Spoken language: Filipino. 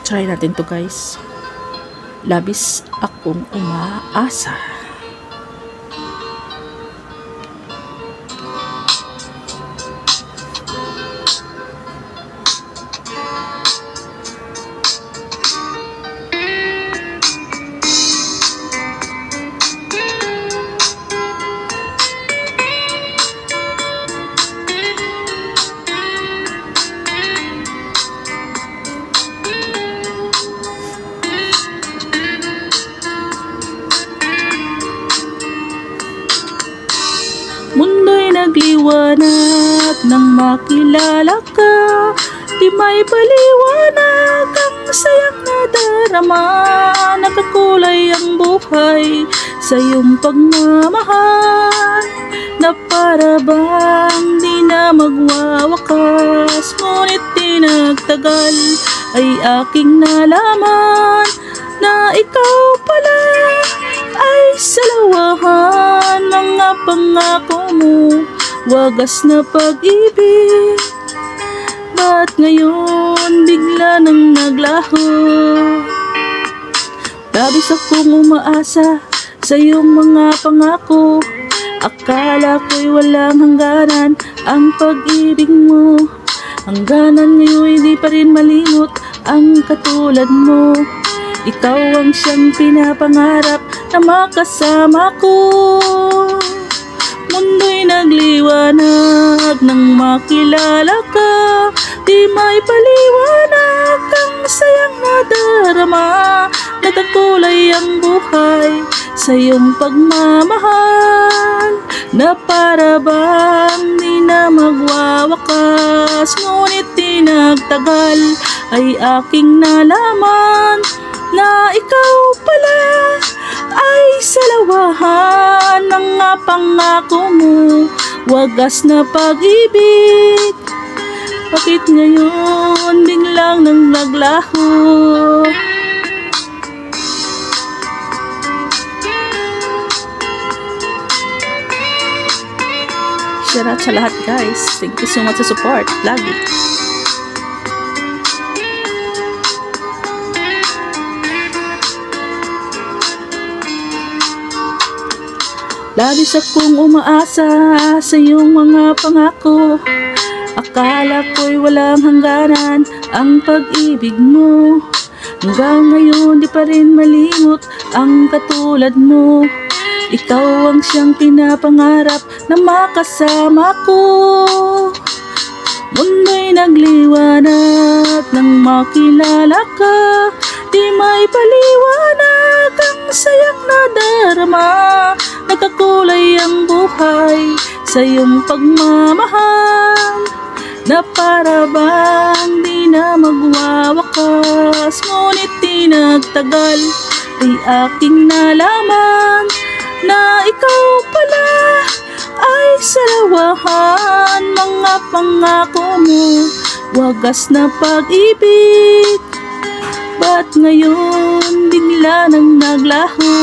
Try natin to guys. Labis akong umaasa. Mundo'y nagliwanag nang makilala ka. Di may paliwanag ang sayang nadarama. Nagkakulay ang buhay sa iyong pagmamahal, na para bang di na magwawakas. Ngunit di nagtagal ay aking nalaman na ikaw pala ay salawahan. Mga pangako mo, wagas na pag-ibig, ba't ngayon bigla nang naglaho? Labis akong umaasa sa iyong mga pangako. Akala ko'y walang hangganan ang pag-ibig mo. Hangganan ngayon di pa rin malimot ang katulad mo. Ikaw ang siyang pinapangarap na makasama ko. Mundo'y nagliwanag nang makilala ka. Di may paliwanag ang sayang nadarama. Nagkakulay ang buhay sa iyong pagmamahal, na para bang di na magwawakas. Ngunit di nagtagal ay aking nalaman na ikaw pala ay salawahan. Mga pangako mo, wagas na pag-ibig, bakit ngayon biglang nang naglaho? Shout out sa lahat guys. Thank you so much sa support. Lagi. Labis akong umaasa sa iyong mga pangako. Akala ko'y walang hangganan ang pag-ibig mo. Hanggang ngayon di pa rin malimot ang katulad mo. Ikaw ang siyang pinapangarap na makasama ko. Mundo'y nagliwanag nang makilala ka. Di may paliwanag ang sayang nadarama. Nagkakulay ang buhay sa iyong pagmamahal, na para bang di na magwawakas. Ngunit di nagtagal ay aking nalaman na ikaw pala ay salawahan. Mga pangako mo, wagas na pag-ibig, ba't ngayon bigla nang naglaho?